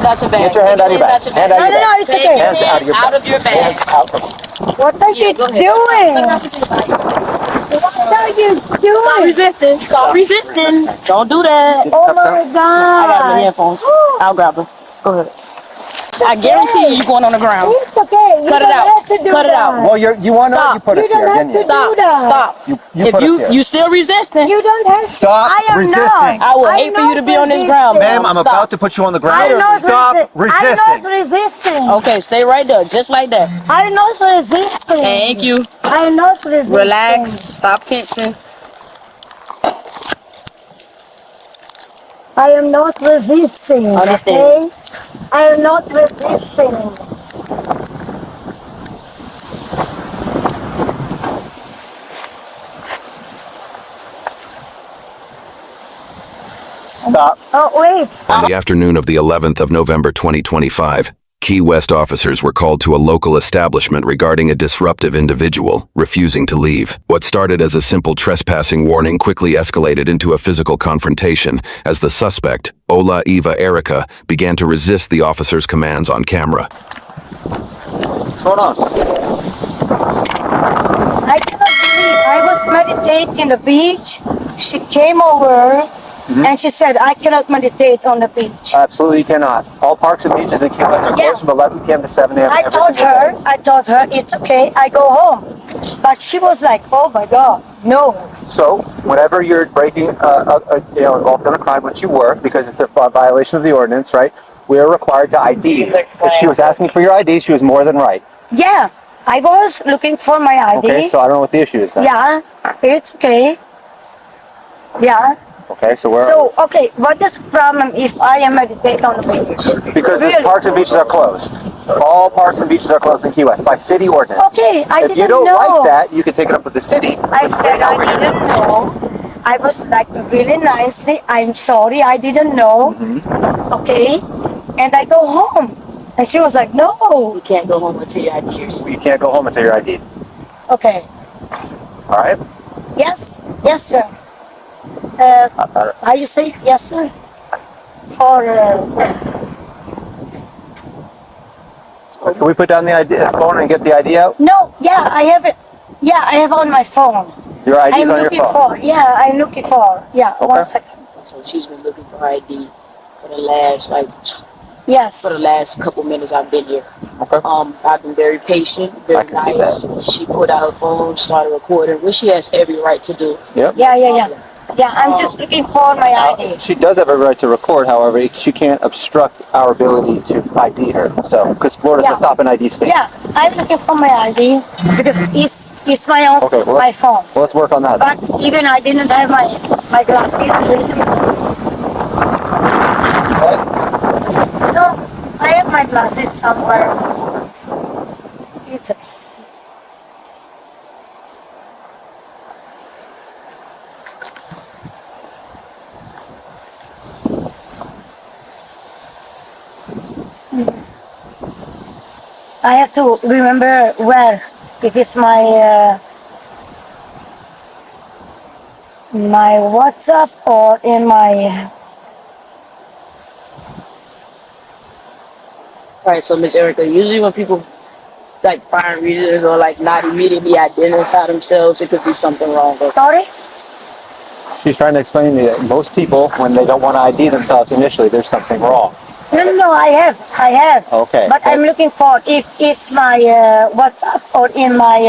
hands out your bag. Get your hand out of your bag. Hand out of your bag. It's okay. Hands out of your bag. Hands out. What are you doing? What are you doing? Stop resisting. Stop resisting. Don't do that. Oh my God. I got my headphones. I'll grab them. Go ahead. I guarantee you going on the ground. It's okay. Cut it out. Cut it out. Well, you want to, you put us here, didn't you? Stop. You put us here. You still resisting. You don't have to. Stop resisting. I will hate for you to be on this ground. Ma'am, I'm about to put you on the ground. Stop resisting. I'm not resisting. Okay, stay right there, just like that. I'm not resisting. Thank you. I'm not resisting. Relax. Stop tensing. I am not resisting. Understand. Okay? I am not resisting. Stop. Oh, wait. On the afternoon of the 11th of November 2025, Key West officers were called to a local establishment regarding a disruptive individual refusing to leave. What started as a simple trespassing warning quickly escalated into a physical confrontation as the suspect, Olah Eva Erika, began to resist the officer's commands on camera. What's going on? I cannot believe. I was meditating in the beach. She came over and she said, I cannot meditate on the beach. Absolutely you cannot. All parks and beaches in Key West are closed from 11 p.m. to 7 a.m. I told her, it's okay, I go home. But she was like, oh my God, no. So, whenever you're breaking, involved in a crime, which you were, because it's a violation of the ordinance, right? We are required to ID. If she was asking for your ID, she was more than right. Yeah, I was looking for my ID. Okay, so I don't know what the issue is then. Yeah, it's okay. Yeah. Okay, so where? So, okay, what is the problem if I am meditating on the beach? Because the parks and beaches are closed. All parks and beaches are closed in Key West by city ordinance. Okay, I didn't know. If you don't like that, you can take it up with the city. I said I didn't know. I was like really nicely, I'm sorry, I didn't know. Okay, and I go home. And she was like, no. You can't go home until your ID is. You can't go home until your ID. Okay. All right. Yes, sir. How you say yes, sir? For Can we put down the ID, phone and get the ID out? no, yeah, I have it. Yeah, I have on my phone. Your ID's I'm on your looking phone. I'm looking for. Yeah, Okay. 1 second. So she's been looking for ID for the last Yes. for the last couple minutes I've been here. Okay. I've been very patient, very I can see nice. that. She pulled out her phone, started recording, which she has every right to do. Yep. Yeah. Yeah, I'm just looking for my ID. She does have a right to record, however, she can't obstruct our ability to ID her. So, because Florida's a stop and ID state. Yeah, I'm looking for my ID because it's my own Okay, well, my phone. Well, let's work on that. But even I didn't have my glasses. What? No, I have my glasses somewhere. It's okay. I have to remember where. If it's my my WhatsApp or in my. Right, so Miss Erika, usually when people find reasons or not immediately identify themselves, it could be something wrong. Sorry? She's trying to explain to you that most people, when they don't want to ID themselves initially, there's something wrong. No, I have. Okay. But I'm looking for if it's my WhatsApp or in my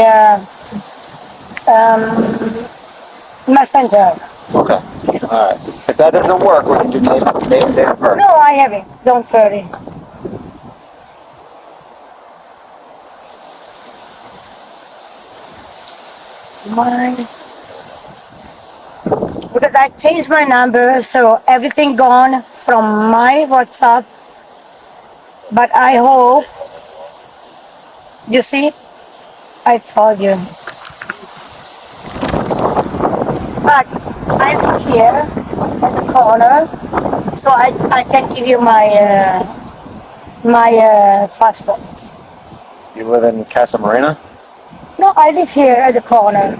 Messenger. Okay. All right. If that doesn't work, we can do name and date of birth. No, I haven't. Don't worry. Because I changed my number, so everything gone from my WhatsApp. But I hope, you see, I told you. But I was here at the corner, so I can give you my passports. You live in Casa Marina? No, I live here at the corner.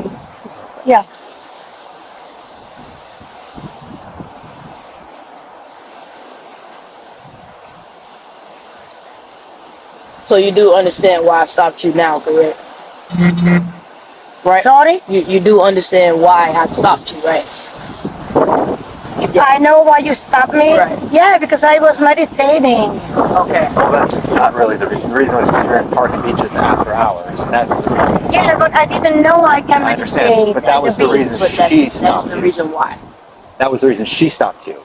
Yeah. So you do understand why I stopped you now, correct? Right? Sorry? You do understand why I stopped you, right? I know why you stopped me. Right. Yeah, because I was meditating. Okay. Well, that's not really the reason. The reason was because you're in park and beaches after hours. That's the reason. Yeah, but I didn't know I can I meditate. understand, but that at was the beach. reason But she that's stopped the you. reason why. That was the reason she stopped you.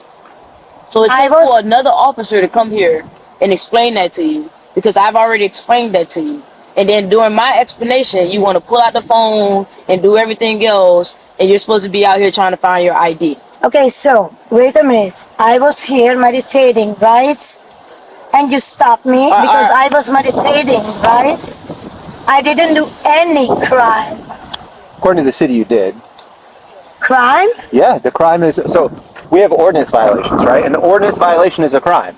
So it I takes for another officer to come here and explain that to you, because I've already explained that to you. And then during my explanation, you want to pull out the phone and do everything else, and you're supposed to be out here trying to find your ID. Okay, so wait a minute. I was here meditating, right? And you stopped me because I was meditating, right? I didn't do any crime. According to the city, you did. Crime? Yeah, the crime is, so we have ordinance violations, right? And the ordinance violation is a crime.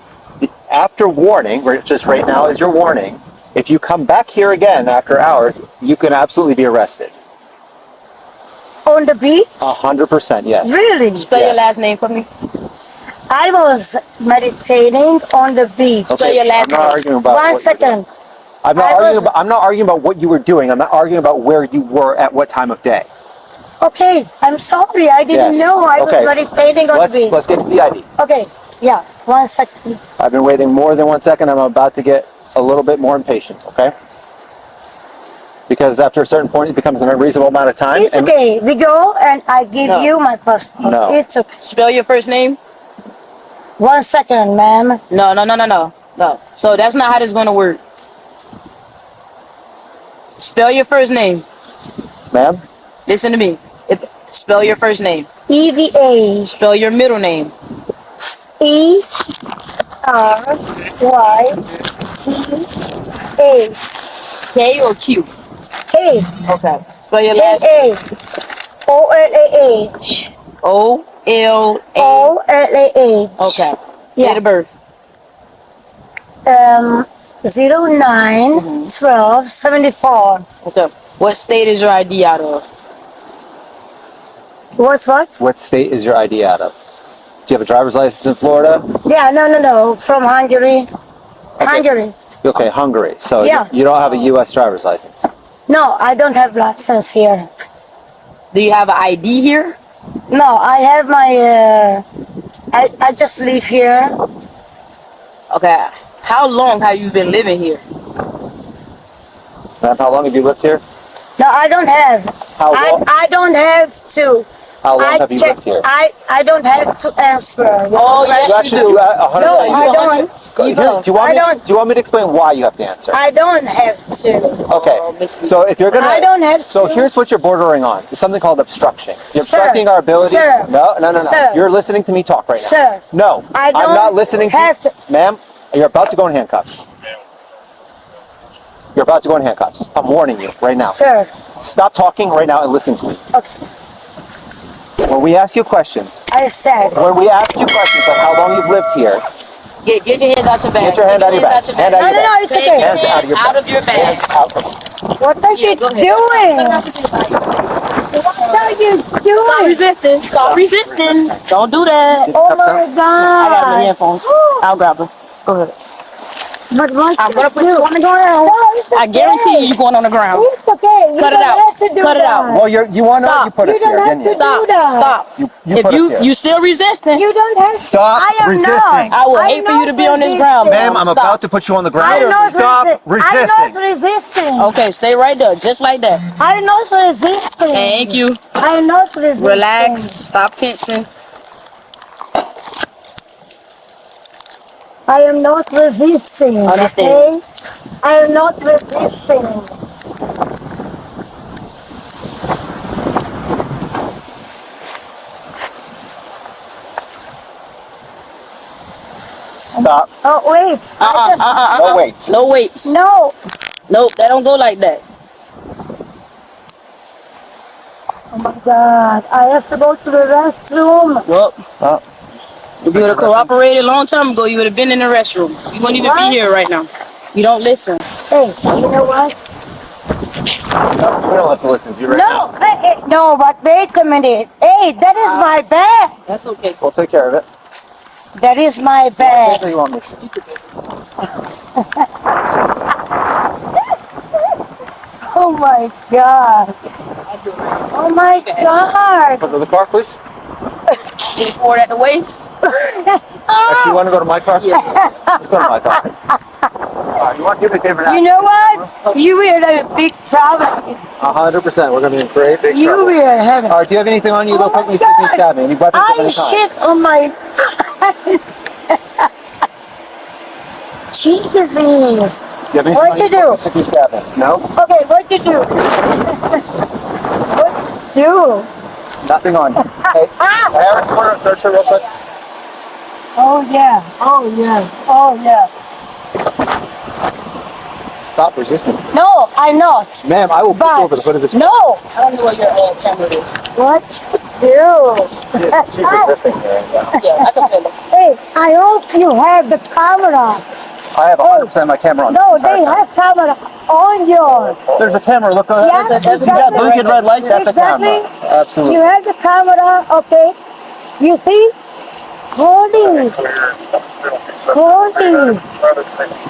After warning, which just right now is your warning, if you come back here again after hours, you can absolutely be arrested. On the beach? 100%, yes. Really? Spell your Yes. last name for me. I was meditating on the beach. Spell your last I'm not name. arguing about One what you're doing. second. I'm not I arguing was- about. I'm not arguing about what you were doing. I'm not arguing about where you were at what time of day. Okay, I'm sorry. I didn't Yes. know I Okay. was meditating on the beach. Let's get to the ID. Okay, yeah, 1 second. I've been waiting more than 1 second. I'm about to get a little bit more impatient. Okay. Because after a certain point, it becomes an unreasonable amount of time. It's okay. We go and I give No. you my passport. No. It's okay. Spell your first name. 1 second, ma'am. No. So that's not how this is going to work. Spell your first name. Ma'am. Listen to me. Spell your first name. EVA. Spell your middle name. ERYCA. K or Q? K. Okay. Spell your last A. OLAH. O-L-A. OLAH. Okay. Yeah. Date of birth. 09/12/74. Okay. What state is your ID out of? What's what? What state is your ID out of? Do you have a driver's license in Florida? Yeah, no. From Hungary. Hungary. Okay, Hungary. So Yeah. you don't have a U.S. driver's license. No, I don't have license here. Do you have an ID here? No, I have my. I just live here. Okay. How long have you been living here? Ma'am, how long have you lived here? No, I don't have. How long? I don't have to. How long I have you check- lived here? I don't have to answer. Oh, yes, You you actually, do. you 100%. No, you I don't- don't. Here, do you want I me? don't. Do you want me to explain why you have to answer? I don't have to. Okay. So if you're gonna, I don't have So to. here's what you're bordering on. It's something called obstruction. You're Sir, obstructing our ability. sir, No. sir. You're listening to me talk right now. Sir, No. I I'm don't not listening have to. Ma'am, you're about to go in handcuffs. You're about to go in handcuffs. I'm warning you right now. Sir. Stop talking right now and listen to me. Okay. When we ask you questions, I said. like how long you've lived here, Get your hands out your bag. get your hand out of your bag. Hand out No, of your no, bag. it's Take okay. your Hands out of your out of your bag. Hands out. What are Yeah, you go ahead. doing? What are you doing? resisting. Stop resisting. Don't do that. Oh Cuffs my out. I got my God. headphones. I'll grab them. Go ahead. But what I'm gonna put you on the ground. I guarantee you going on the ground. It's okay. You Cut it don't out. have to do Cut it that. out. Well, you want to Stop. you put You us don't here, have didn't you? to Stop. do that. Stop. You If put us you here. still resisting, You don't have to. Stop I am resisting. not. I will I'm hate for you not to be on this ground, resisting. Ma'am, I'm Stop. about to put you on the ground. I'm not Stop I'm resisting. not resisting. okay, stay right there, just like that. I'm not resisting. Thank you. I'm not resisting. Relax. Stop tensing. I am not resisting. Understand. Okay? I am not resisting. Stop. Oh wait. No wait. No weights. No. Nope, that don't go like that. Oh my God. I have to go to the restroom. Well, Oh. if you would have cooperated a long time ago, you would have been in the restroom. You wouldn't even What? be here right now. You don't listen. Hey, you know what? We don't have to listen to you right now. No. Hey, no, but wait a minute. Hey, that is my bag. That's okay. We'll take care of it. That is my bag. You want me to? my God. Oh my God. Go to the car, please. Can you pour it at the waist? Actually, you want to go to my car? Yeah. Let's go to my car. You want to do me a favor now? You know what? You were in a big trouble. 100%. We're going to be in great big You trouble. were in heaven. All right, do you have anything on you? Oh They'll my put me, stick me, God. stab me. Any weapons of I any kind? shit on my pants. Jesus. Do you have anything What on you do? Put me, stick me, stab me. No? Okay, what you do? What you do? Nothing on you. Hey, Harris, you want to search her real quick? Oh yeah, oh yeah, oh yeah. Stop resisting. No, I'm not. Ma'am, I will put you But over the hood of this car. no. I don't know what your camera is. What you do? She's resisting me right now. Yeah, I can feel it. Hey, I hope you have the camera. I have 100% of my camera on. No, this entire they time. have camera on your. There's a camera. Look. Yeah, Yeah, exactly. blinking red light. That's Exactly. a camera. Absolutely. You have the camera, okay? You see? Holy. Holy.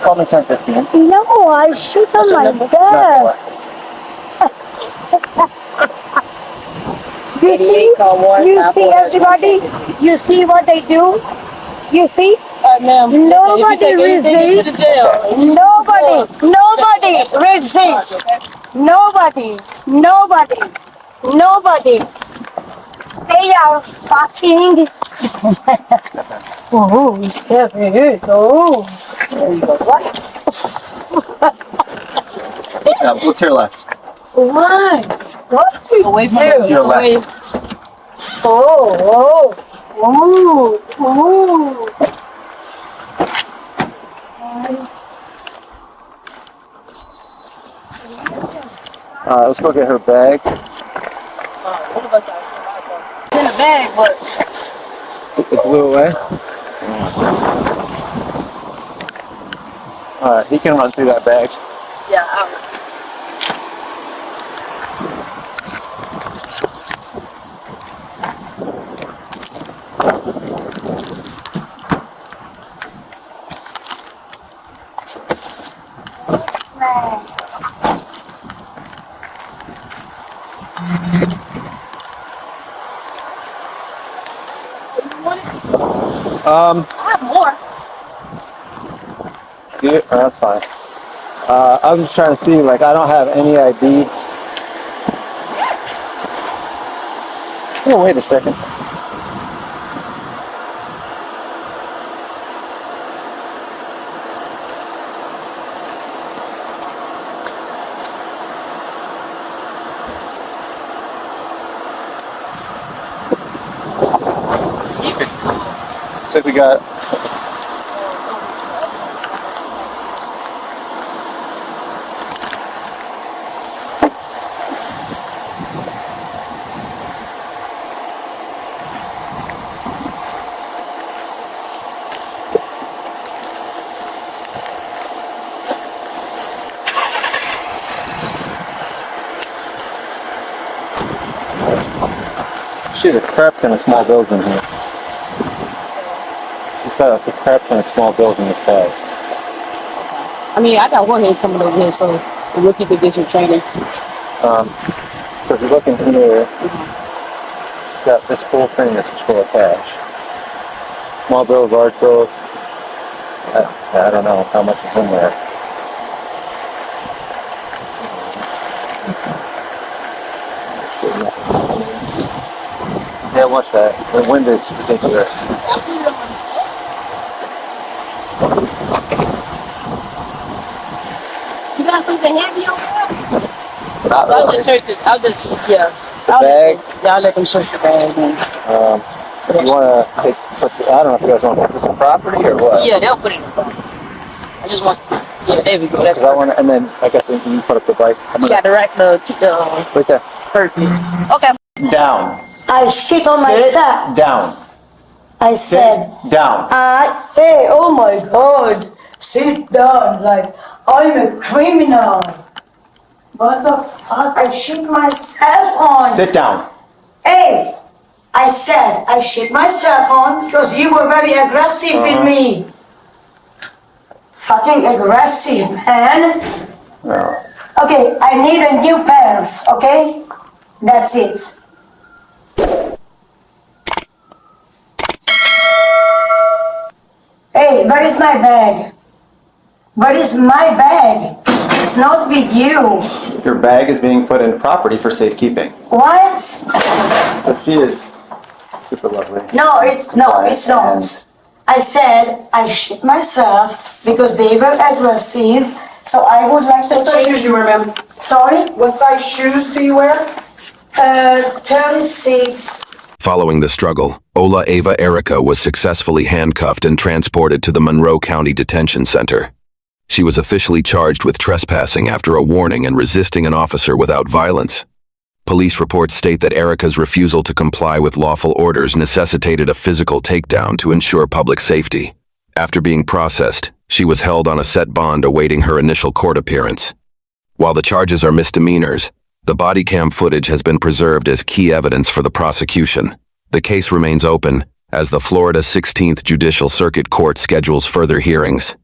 Call me 10:15. No, I shoot on my dad. You see? You see everybody? You see what they do? You see? All right, ma'am. Nobody If you take anything, you resists. to the jail. Nobody resists. Nobody. They are fucking. Oh, step it. Oh. Yeah, look to your left. What? What do you Away from do? the your left. away. Oh. All right, let's go get her bag. It's in the bag, but It blew away. All right, he can run through that bag. yeah, I have more. Yeah, that's fine. I'm just trying to see, like, I don't have any ID. Oh, wait a second. Looks like we got. She's a crap ton of small bills in here. She's got a crap ton of small bills in this bag. I mean, I got one head coming over here, so the rookie could get some training. So if you look in here, she's got this whole thing that's full of cash. Small bills, large bills. I don't know how much is in there. Yeah, watch that. The wind is ridiculous. You got something heavy over there? Not I'll really. just search it. I'll just, yeah. The bag? I'll let them search the bag. Man. If you want to take, I don't know if you guys want to put this in property or what. Yeah, they'll put it in the front. I just want, yeah, there we go. That's Because I want to, and then I guess you can put up the bike. You got the Right there. perfect. Okay. Down. I shit on Sit myself. down. I said, Sit down. hey, oh my God, sit down, like I'm a criminal. What the fuck? I shit myself on. Sit down. Hey, I said I shit myself on because you were very aggressive with me. Fucking aggressive, man. No. Okay, I need a new pants, okay? That's it. Hey, where is my bag? Where is my bag? It's not with you. Your bag is being put in property for safekeeping. What? So she is super lovely. No, it's not. And I said I shit myself because they were aggressive, so I would like to What size shoes do you wear, ma'am? Sorry? What size shoes do you wear? 36. Following the struggle, Olah Eva Erika was successfully handcuffed and transported to the Monroe County Detention Center. She was officially charged with trespassing after a warning and resisting an officer without violence. Police reports state that Erika's refusal to comply with lawful orders necessitated a physical takedown to ensure public safety. After being processed, she was held on a set bond awaiting her initial court appearance. While the charges are misdemeanors, the body cam footage has been preserved as key evidence for the prosecution. The case remains open as the Florida 16th Judicial Circuit Court schedules further hearings.